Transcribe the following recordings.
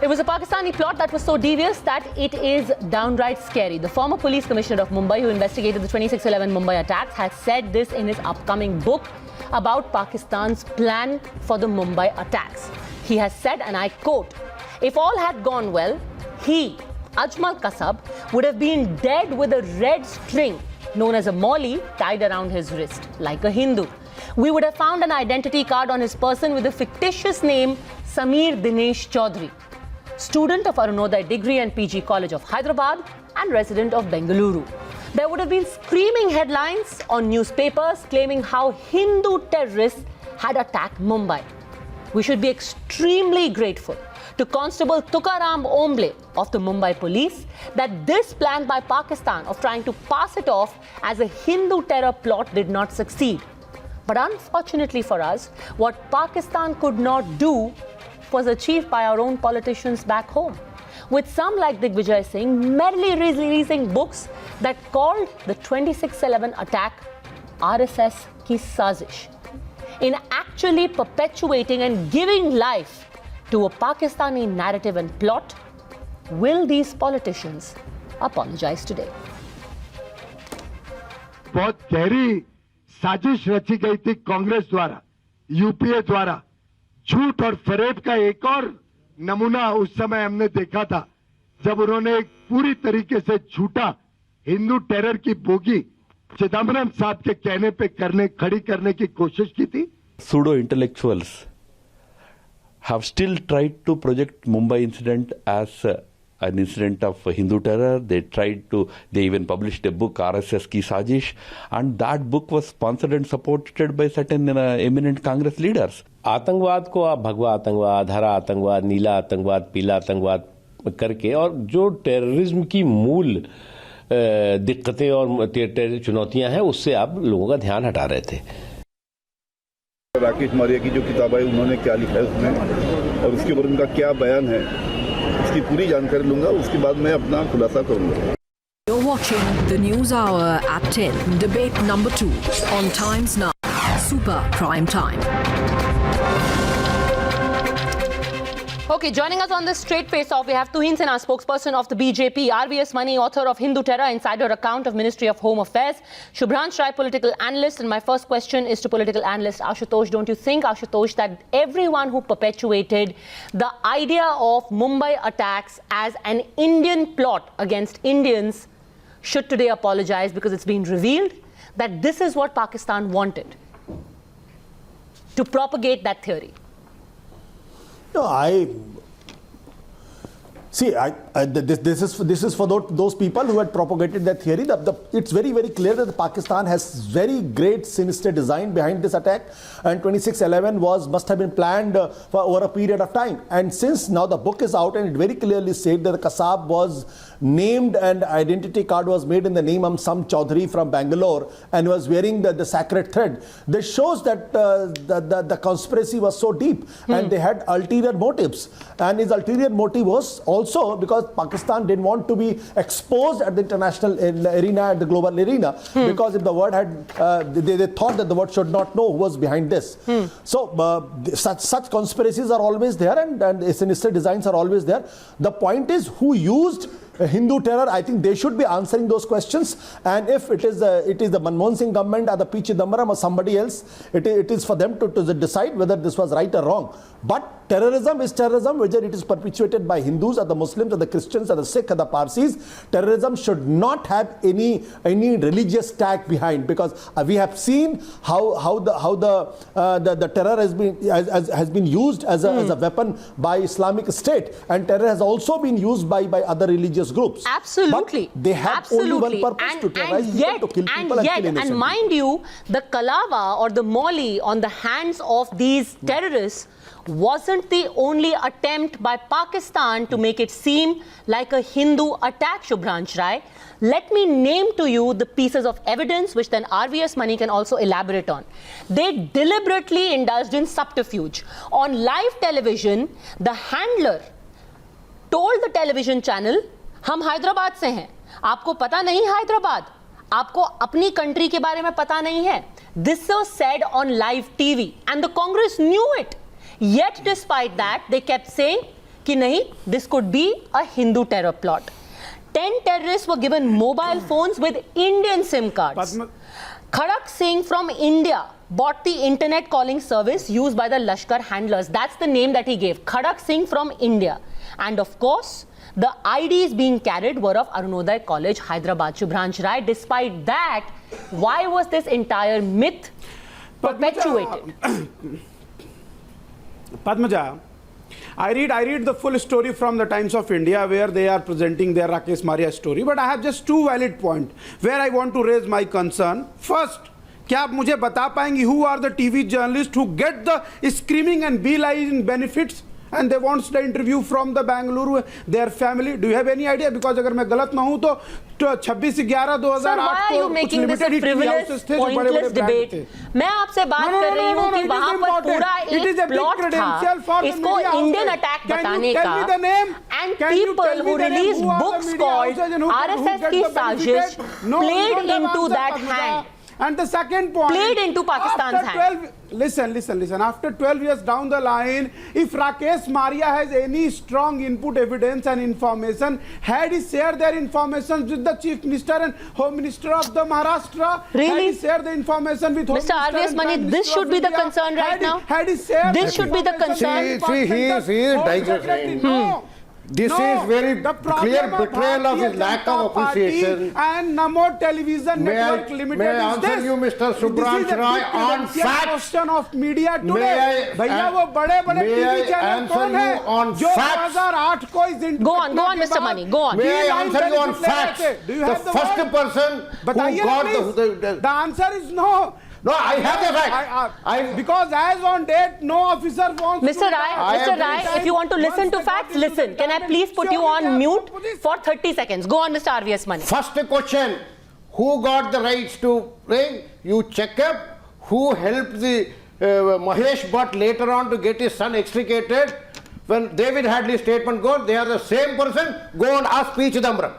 It was a Pakistani plot that was so devious that it is downright scary. The former police commissioner of Mumbai, who investigated the 26/11 Mumbai attacks, has said this in his upcoming book about Pakistan's plan for the Mumbai attacks. He has said, and I quote, "If all had gone well, he, Ajmal Kasab, would have been dead with a red string known as a molly tied around his wrist, like a Hindu. We would have found an identity card on his person with a fictitious name, Sameer Dinesh Chaudhary, student of Arunodaya Degree and PG College of Hyderabad and resident of Bengaluru. There would have been screaming headlines on newspapers claiming how Hindu terrorists had attacked Mumbai. We should be extremely grateful to Constable Tukaram Omble of the Mumbai police that this plan by Pakistan of trying to pass it off as a Hindu terror plot did not succeed. But unfortunately for us, what Pakistan could not do was achieved by our own politicians back home, with some like Digvijay Singh merrily releasing books that called the 26/11 attack RSS ki sazish, in actually perpetuating and giving life to a Pakistani narrative and plot. Will these politicians apologize today? बहुत गहरी साजिश रची गई थी कांग्रेस द्वारा, UPA द्वारा। झूठ और फरेब का एक और नमूना उस समय हमने देखा था जब उन्होंने एक पूरी तरीके से झूठा हिंदू टेरर की बोगी चिदम्बरम साहब के कहने पे खड़ी करने की कोशिश की थी। Pseudo intellectuals have still tried to project Mumbai incident as an incident of Hindu terror. They even published a book, RSS Ki Sajish, and that book was sponsored and supported by certain eminent Congress leaders. आतंकवाद को आप भगवा आतंकवाद, हरा आतंकवाद, नीला आतंकवाद, पीला आतंकवाद करके, और जो टेररिज्म की मूल दिक्कतें और चुनौतियां हैं, उससे आप लोगों का ध्यान हटा रहे थे। राकेश मौर्य की जो किताब है, उन्होंने क्या लिखा है उसमें और उसके ऊपर उनका क्या बयान है, उसकी पूरी जानकारी लूंगा, उसके बाद मैं अपना खुलासा करूंगा। You're watching the News Hour at 10, debate number 2 on Times Now, Super Prime Time. Okay, joining us on this straight face-off, we have Tuhin Sinha, spokesperson of the BJP, RVS Mani, author of Hindu Terror, Insider Account of Ministry of Home Affairs, Shubhransh Rai, political analyst. And my first question is to political analyst Ashutosh. Don't you think, Ashutosh, that everyone who perpetuated the idea of Mumbai attacks as an Indian plot against Indians should today apologize, because it's been revealed that this is what Pakistan wanted, to propagate that theory? No, this is for those people who had propagated that theory. It's very, very clear that Pakistan has very great sinister design behind this attack, and 26/11 must have been planned for over a period of time. And since now the book is out and it very clearly said that the Kasab was named and identity card was made in the name of some Chaudhary from Bangalore and was wearing the sacred thread, this shows that the conspiracy was so deep and they had ulterior motives. And his ulterior motive was also because Pakistan didn't want to be exposed at the international arena, at the global arena, because if the world had, they thought that the world should not know who was behind this. So such conspiracies are always there, and sinister designs are always there. The point is who used Hindu terror. I think they should be answering those questions, and if it is the Manmohan Singh government or the P. Chidambaram or somebody else, it is for them to decide whether this was right or wrong. But terrorism is terrorism, whether it is perpetuated by Hindus or the Muslims or the Christians or the Sikh or the Parsis. Terrorism should not have any religious tag behind, because we have seen how the terror has been used as a weapon by Islamic State, and terror has also been used by other religious groups. Absolutely. But they have only one purpose, to terrorize people, to kill people and kill innocent. And mind you, the kalava or the molly on the hands of these terrorists wasn't the only attempt by Pakistan to make it seem like a Hindu attack, Shubhransh Rai. Let me name to you the pieces of evidence which then RVS Mani can also elaborate on. They deliberately indulged in subterfuge. On live television, the handler told the television channel, हम हैदराबाद से हैं, आपको पता नहीं हैदराबाद, आपको अपनी country के बारे में पता नहीं है. This was said on live TV and the Congress knew it. Yet despite that, they kept saying कि नहीं, this could be a Hindu terror plot. 10 terrorists were given mobile phones with Indian SIM cards. Khadak Singh from India bought the internet calling service used by the Lashkar handlers. That's the name that he gave. Khadak Singh from India. And of course, the IDs being carried were of Arunoday College, Hyderabad, Shubhransh Rai. Despite that, why was this entire myth perpetuated? Padmaja, I read the full story from the Times of India where they are presenting their Rakesh Maria story, but I have just two valid points where I want to raise my concern. First, क्या आप मुझे बता पाएंगे who are the TV journalists who get the screaming and beeline benefits and they want the interview from the Bangalore, their family? Do you have any idea? Because अगर मैं गलत ना हूँ तो 26/11/2008 को कुछ लिमिटेड ही टीवी हाउसेस थे जो बड़े-बड़े ब्रांड थे. मैं आपसे बात कर रही हूँ कि वहाँ पर पूरा एक प्लॉट था इसको इंडियन अटैक बताने का, and people who released books called RSS की साजिश played into that hand. And the second point, played into Pakistan's hand. Listen. After 12 years down the line, if Rakesh Maria has any strong input evidence and information, had he shared their information with the Chief Minister and Home Minister of the Maharashtra? Really? Had he shared the information with Home Mr. Minister RVS and Mani, Prime this Minister should be the India? concern right now. Had he shared this should be the concern. See, he is digressing. No. This is very clear betrayal of his lack of appreciation. And Namo Television Network Limited. May I answer you, Mr. Shubhransh Rai, on facts? Question of media today. भैया वो बड़े-बड़े TV channel कौन है जो 2008 को इस Go on, Mr. Mani, go on. May I answer you on facts? The first person who got the answer is no. No, I have the fact. Because as on date, no officer wants Mr. Rai, if you want to listen to facts, listen. Can I please put you on mute for 30 seconds? Go on, Mr. RVS Mani. First question, who got the rights to play? You check up who helped the Mahesh Bhatt later on to get his son extricated. When David Hadley's statement goes, they are the same person. Go and ask P. Chidambaram.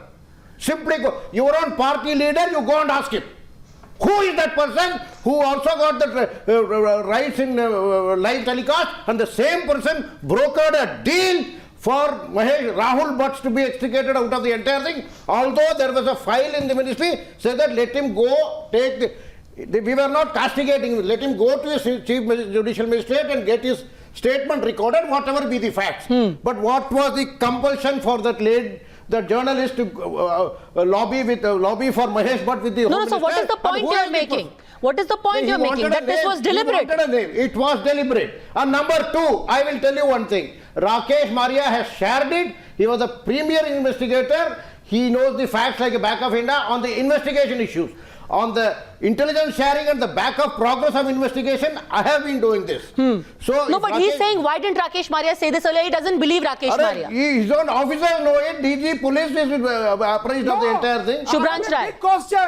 Simply go. Your own party leader, you go and ask him. Who is that person who also got the rights in live telecast, and the same person brokered a deal for Rahul Bhatt to be extricated out of the entire thing? Although there was a file in the ministry, said that let him go take we were not castigating him, let him go to his chief judicial magistrate and get his statement recorded, whatever be the facts. But what was the compulsion for that lady, the journalist to lobby for Mahesh Bhatt with the Home Minister? So what is the point you are making? What is the point you are making? That this was deliberate. It was deliberate. And number two, I will tell you one thing. Rakesh Maria has shared it. He was a premier investigator. He knows the facts like a back of India on the investigation issues. On the intelligence sharing and the back of progress of investigation, I have been doing this. So no, but he's saying, why didn't Rakesh Maria say this earlier? He doesn't believe Rakesh Maria. His own officers know it. DG police is apprised of the entire thing. Shubhransh Rai. Big question.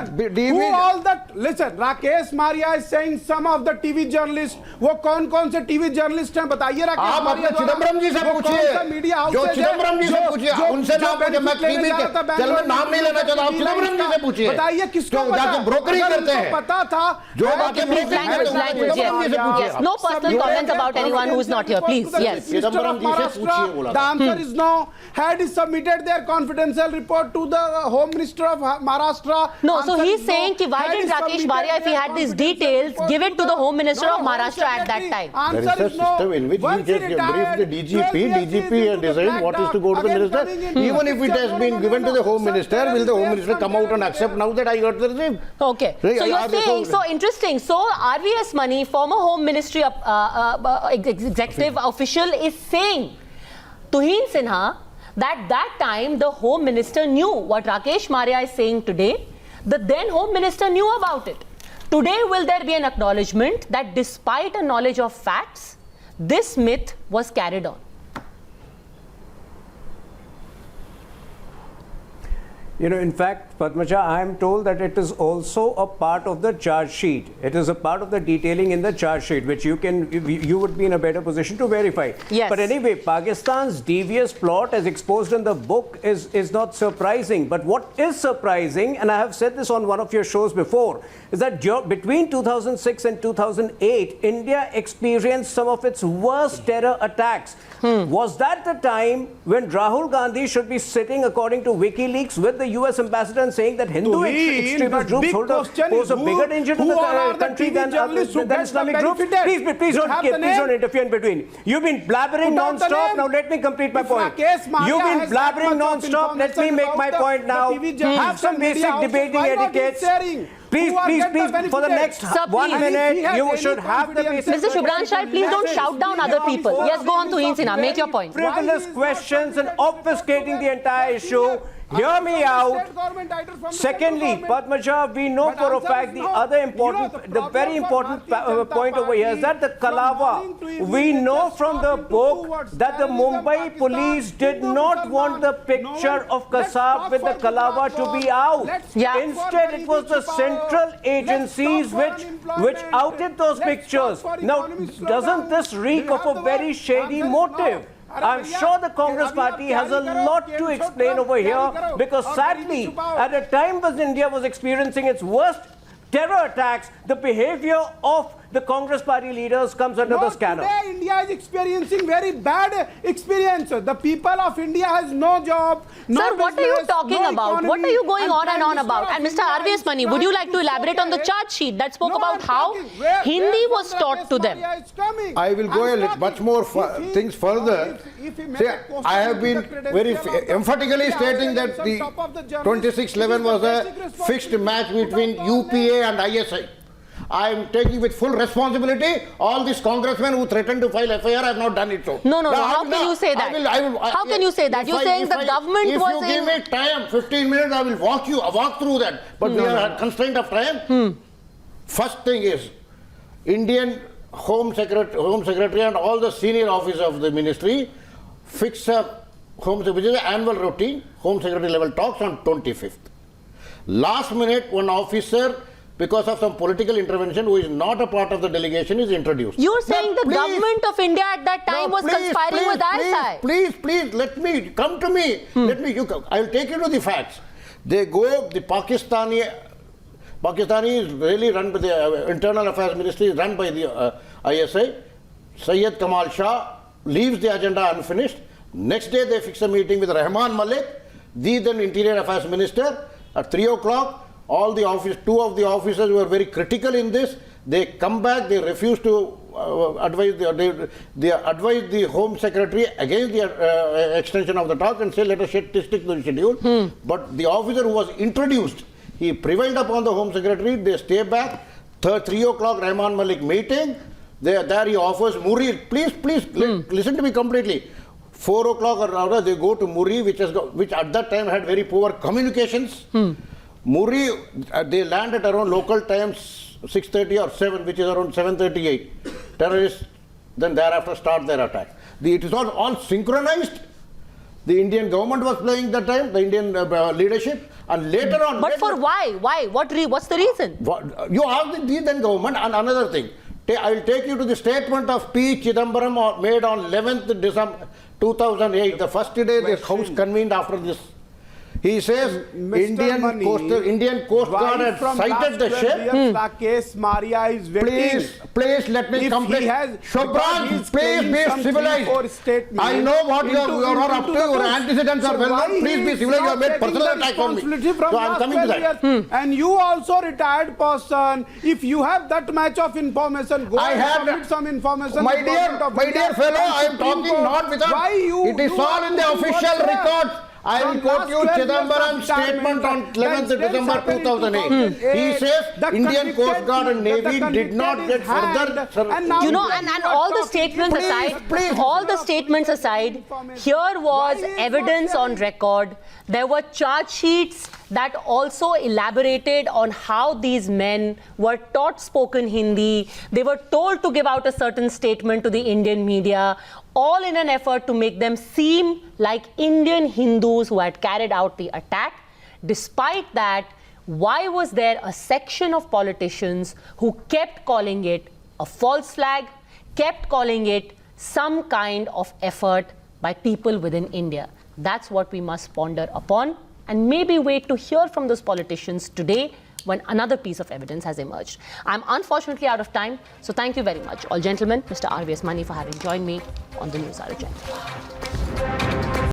Who all that? Listen, Rakesh Maria is saying some of the TV journalists. वो कौन-कौन से TV journalists हैं? बताइए राकेश मारिया. आप चिदम्बरम जी से पूछिए. जो चिदम्बरम जी से पूछिए. उनसे नाम पूछिए. मैं टीवी के चल मैं नाम नहीं लेना चाहता. आप चिदम्बरम जी से पूछिए. बताइए किसको जाके ब्रोकरिंग करते हैं. पता था. जो बातें language. Yes. No personal comments about anyone who is not here. Please. Yes. The answer is no. Had he submitted their confidential report to the Home Minister of Maharashtra? No. So he's saying कि why didn't Rakesh Maria, if he had these details, give it to the Home Minister of Maharashtra at that time? There is a system in which he just briefed the DGP decide what is to go to the minister. Even if it has been given to the Home Minister, will the Home Minister come out and accept now that I got the receipt? Okay. So you're saying, so interesting. So RVS Mani, former Home Ministry executive official, is saying Tuhin Sinha that time the Home Minister knew what Rakesh Maria is saying today. The then Home Minister knew about it. Today, will there be an acknowledgement that despite a knowledge of facts, this myth was carried on? You know, in fact, Padmaja, I am told that it is also a part of the charge sheet. It is a part of the detailing in the charge sheet, which you would be in a better position to verify. Yes. But anyway, Pakistan's devious plot as exposed in the book is not surprising. But what is surprising, and I have said this on one of your shows before, is that between 2006 and 2008, India experienced some of its worst terror attacks. Was that the time when Rahul Gandhi should be sitting, according to WikiLeaks, with the US ambassador and saying that Hindu extremist groups pose a bigger danger to the country than Islamic groups? Please don't interfere in between. You've been blabbering non-stop. Now let me complete my point. You've been blabbering non-stop. Let me make my point now. Have some basic debating etiquettes. Please, for the next 1 minute, you should have the basic... Mr. Shubhranshu, please don't shout down other people. Yes, go on to Insina. Make your point. Frivolous questions and obfuscating the entire issue. Hear me out. Secondly, Padmaja, we know for a fact the very important point over here is that the Kalava, we know from the book that the Mumbai police did not want the picture of Kasab with the Kalava to be out. Instead, it was the central agencies which outed those pictures. Now, doesn't this reek of a very shady motive? I'm sure the Congress party has a lot to explain over here, because sadly, at a time when India was experiencing its worst terror attacks, the behavior of the Congress party leaders comes under the scanner. Today, India is experiencing very bad experience. The people of India has no job, no Sir, what are you talking about? Economy, what are you going on and on about? And Mr. RVS Mani, would you like to elaborate on the charge sheet that spoke about how Hindi was taught to them? I will go much more things further. See, I have been very emphatically stating that the 2611 was a fixed match between UPA and ISI. I am taking with full responsibility. All these congressmen who threatened to file FIR have not done it so. No. How can you say that? How can you say that? You're saying the government was If you give me time, 15 minutes, I will walk through that. But we are constrained of time. First thing is, Indian Home Secretary and all the senior officers of the ministry fix a which is an annual routine, Home Secretary level talks on 25th. Last minute, one officer, because of some political intervention, who is not a part of the delegation, is introduced. You're saying the government of India at that time was conspiring with ISI? Please, let me, come to me. I'll take you to the facts. They go, the Pakistani is really run by the Internal Affairs Ministry, is run by the ISI. Syed Kamal Shah leaves the agenda unfinished. Next day, they fix a meeting with Rahman Malik, the then Interior Affairs Minister, at 3 o'clock. All the two of the officers were very critical in this. They come back, they refuse to advise the Home Secretary against the extension of the talk and say, let us stick to the schedule. But the officer who was introduced, he prevailed upon the Home Secretary. They stay back. 3 o'clock, Rahman Malik meeting. There he offers Muri. Please, listen to me completely. 4 o'clock or rather, they go to Muri, which at that time had very poor communications. Muri, they land at around local time 6:30 or 7, which is around 7:38. Terrorists then thereafter start their attack. It is all synchronized. The Indian government was playing that time, the Indian leadership, and later on... But for why? Why? What's the reason? You have the then government. And another thing, I will take you to the statement of P. Chidambaram made on 11th December 2008, the first day the House convened after this. He says Indian Coast Guard had sighted the ship. Rakesh Maria is waiting. Please let me complete. Shobran, please be civilized. I know what you are up to. Your antecedents are well known. Please be civilized. You have made personal attack on me. So I am coming to that. And you also retired person. If you have that much of information, go and submit some information. My dear fellow, I am talking not without. It is all in the official records. I will quote you Chidambaram's statement on 11th December 2008. He says Indian Coast Guard and Navy did not get further... And all the statements aside, here was evidence on record. There were charge sheets that also elaborated on how these men were taught spoken Hindi. They were told to give out a certain statement to the Indian media, all in an effort to make them seem like Indian Hindus who had carried out the attack. Despite that, why was there a section of politicians who kept calling it a false flag, kept calling it some kind of effort by people within India? That's what we must ponder upon and maybe wait to hear from those politicians today when another piece of evidence has emerged. I'm unfortunately out of time, so thank you very much, all gentlemen, Mr. RVS Mani, for having joined me on the Newshour Agenda.